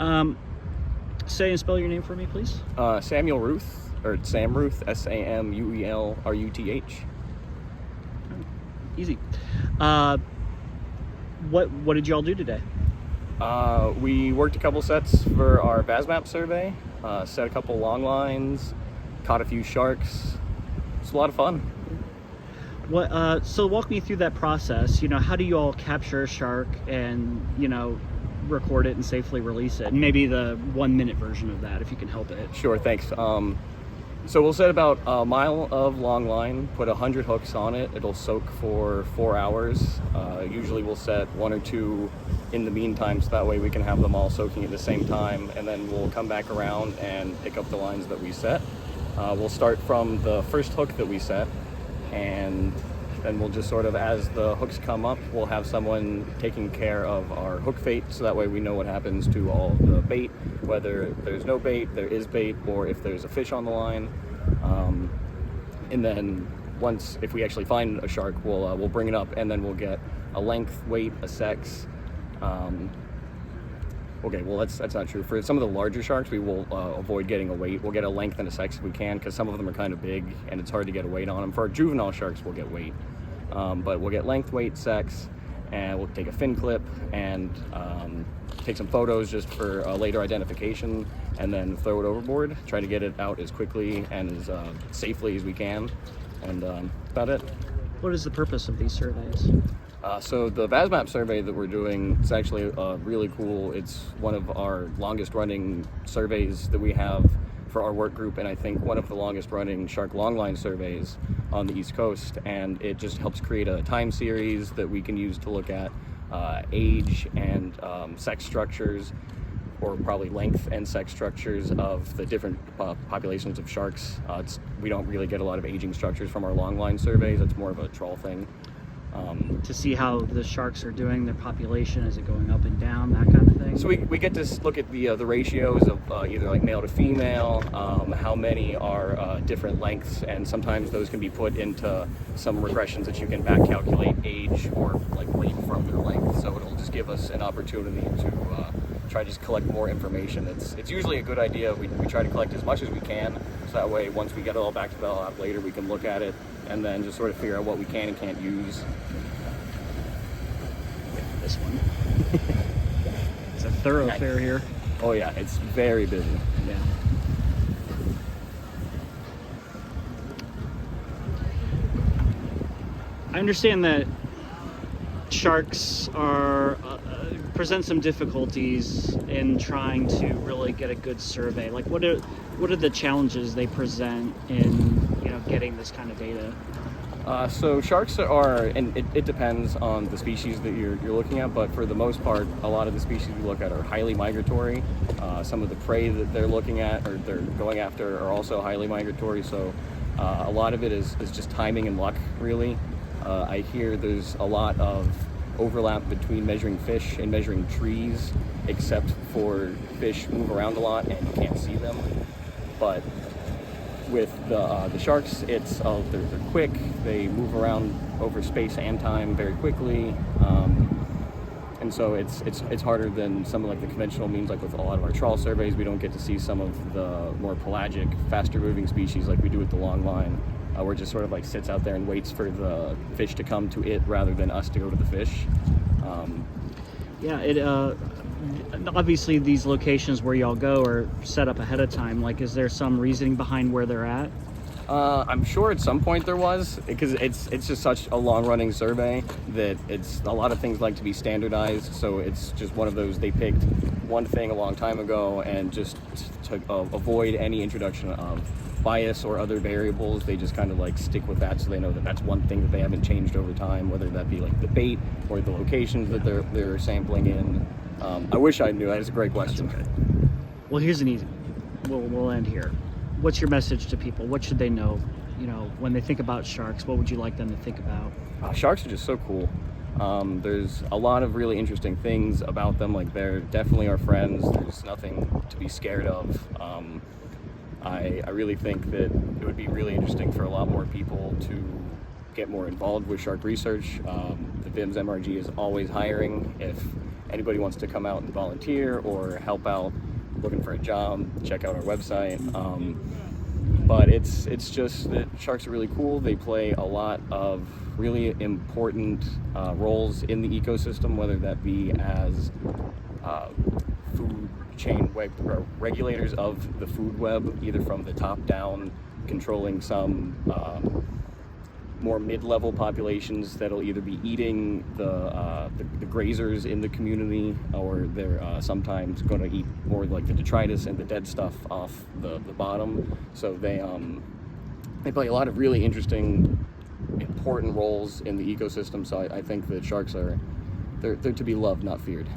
Um, Say and spell your name for me, please. Samuel Ruth, or Sam Ruth, Samuelruth. Easy. What did y'all do today? We worked a couple sets for our VASMAP survey, set a couple long lines, caught a few sharks. It's a lot of fun. So walk me through that process. How do you all capture a shark and, record it and safely release it? And maybe the 1 minute version of that, if you can help it. Sure, thanks. So we'll set about a mile of long line, put 100 hooks on it. It'll soak for 4 hours. Usually we'll set 1 or 2 in the meantime, so that way we can have them all soaking at the same time, and then we'll come back around and pick up the lines that we set. We'll start from the first hook that we set, and then we'll just sort of, as the hooks come up, we'll have someone taking care of our hook fate, so that way we know what happens to all the bait, whether there's no bait, there is bait, or if there's a fish on the line. And then if we actually find a shark, we'll bring it up, and then we'll get a length, weight, a sex. Okay, well that's not true. For some of the larger sharks, we will avoid getting a weight. We'll get a length and a sex if we can, because some of them are kind of big and it's hard to get a weight on them. For our juvenile sharks, we'll get weight. But we'll get length, weight, sex, and we'll take a fin clip and take some photos just for later identification, and then throw it overboard. Try to get it out as quickly and as safely as we can, and about it. What is the purpose of these surveys? So the VASMAP survey that we're doing is actually really cool. It's one of our longest running surveys that we have for our work group, and I think one of the longest running shark longline surveys on the East Coast, and it just helps create a time series that we can use to look at age and sex structures, or probably length and sex structures of the different populations of sharks. We don't really get a lot of aging structures from our longline surveys. It's more of a trawl thing. To see how the sharks are doing, their population, is it going up and down, that kind of thing? So we get to look at the ratios of either like male to female, how many are different lengths, and sometimes those can be put into some regressions that you can back calculate age or like weight from their length. So it'll just give us an opportunity to try to just collect more information. It's usually a good idea. We try to collect as much as we can, so that way once we get it all back to the lab later, we can look at it and then just sort of figure out what we can and can't use. This one. It's a thoroughfare here. Oh yeah, it's very busy. Yeah. I understand that sharks present some difficulties in trying to really get a good survey. Like, what are the challenges they present in getting this kind of data? So sharks are, and it depends on the species that you're looking at, but for the most part, a lot of the species we look at are highly migratory. Some of the prey that they're looking at or they're going after are also highly migratory, so a lot of it is just timing and luck, really. I hear there's a lot of overlap between measuring fish and measuring trees, except for fish move around a lot and you can't see them. But with the sharks, they're quick. They move around over space and time very quickly, and so it's harder than some of like the conventional means. Like with a lot of our trawl surveys, we don't get to see some of the more pelagic, faster moving species like we do with the long line, where it just sort of like sits out there and waits for the fish to come to it rather than us to go to the fish. Obviously these locations where y'all go are set up ahead of time. Like, is there some reasoning behind where they're at? I'm sure at some point there was, because it's just such a long-running survey that it's a lot of things like to be standardized. So it's just one of those, they picked one thing a long time ago, and just to avoid any introduction of bias or other variables, they just kind of like stick with that, so they know that that's one thing that they haven't changed over time, whether that be like the bait or the locations that they're sampling in. I wish I knew. That is a great question. That's okay. Well, here's an easy one. We'll end here. What's your message to people? What should they know? When they think about sharks, what would you like them to think about? Sharks are just so cool. There's a lot of really interesting things about them. Like, they're definitely our friends. There's nothing to be scared of. I really think that it would be really interesting for a lot more people to get more involved with shark research. The VIMS MRG is always hiring. If anybody wants to come out and volunteer or help out looking for a job, check out our website. But it's just that sharks are really cool. They play a lot of really important roles in the ecosystem, whether that be as food chain regulators of the food web, either from the top down, controlling some more mid-level populations that'll either be eating the grazers in the community, or they're sometimes going to eat more like the detritus and the dead stuff off the bottom. So they play a lot of really interesting, important roles in the ecosystem. So I think that sharks they're to be loved, not feared.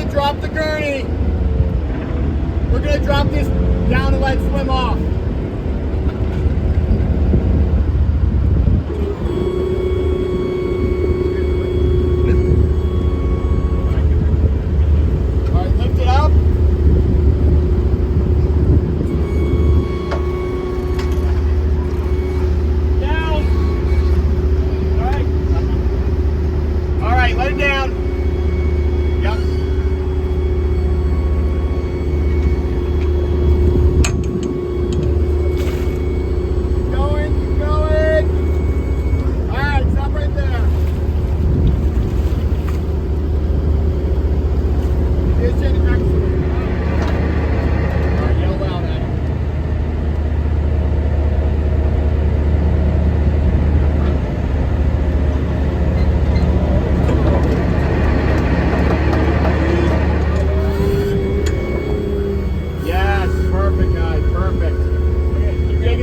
Drop the gurney. We're gonna drop this down and let it swim off. All right, lift it up. Down. All right, let it down. Yep.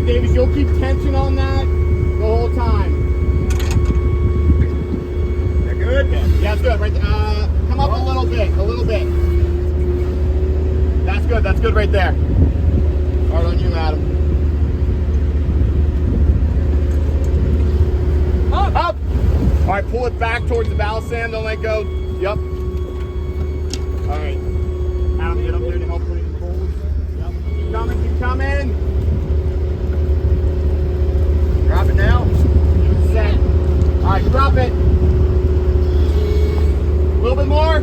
Davis, you'll keep tension on that the whole time. They're good? Yeah, it's good. Right there. Come up a little bit, That's good right there. Hard on you, Adam. All right, pull it back towards the bow, Sam. Don't let go. Yep. All right. Adam, get up there to help put it in poles. Yep. Keep coming, keep coming. Drop it now. Set. All right, drop it. A little bit more.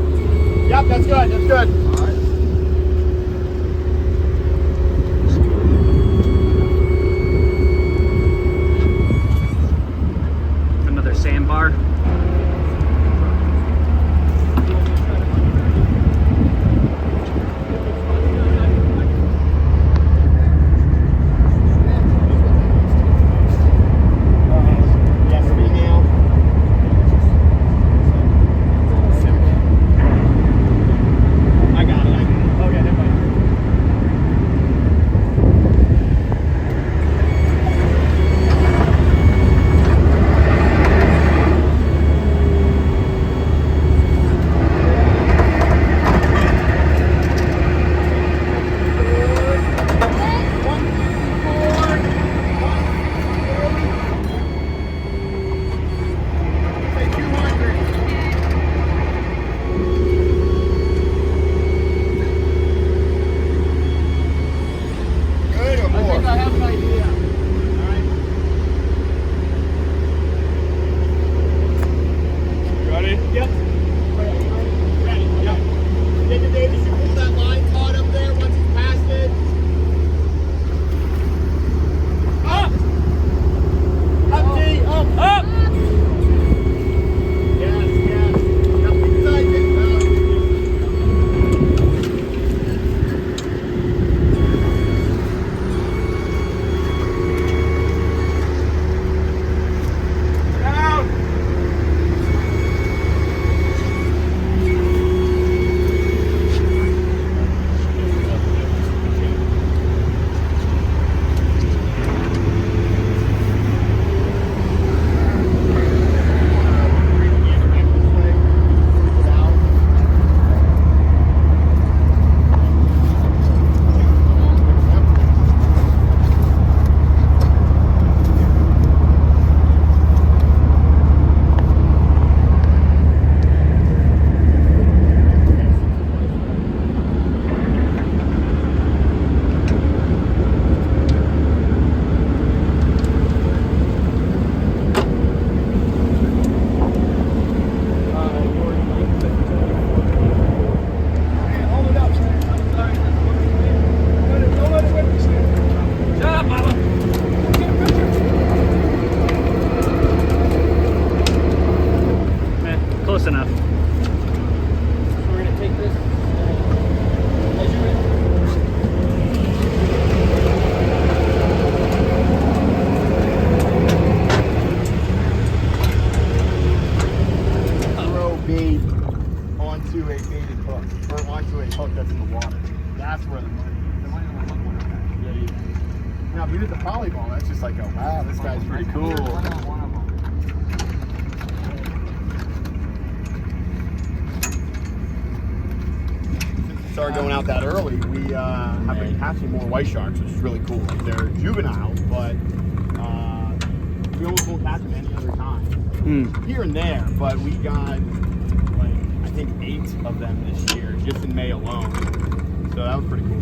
Yep, that's good. That's good. All right. Another sandbar. Close enough. We're gonna take this and measure it. Throw bait onto a baited hook, or onto a hook that's in the water. That's where the money don't look like that. Yeah, yeah. Now, if you hit the polyball, that's just like, oh wow, this guy's pretty cool. Started going out that early, we have been catching more white sharks, which is really cool. Like, they're juvenile, but we almost won't catch them any other time. Here and there, but we got like I think 8 of them this year, just in May alone. So that was pretty cool.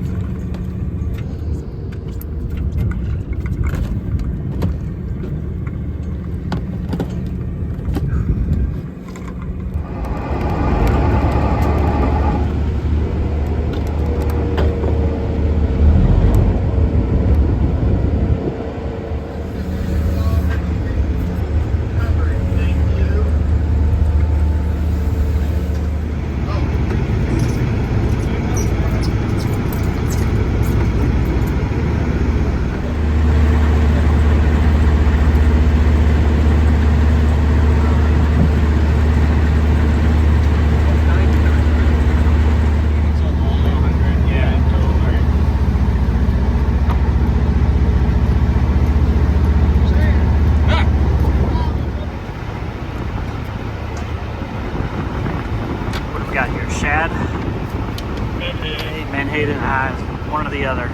Shad, Menhaden, one or the other.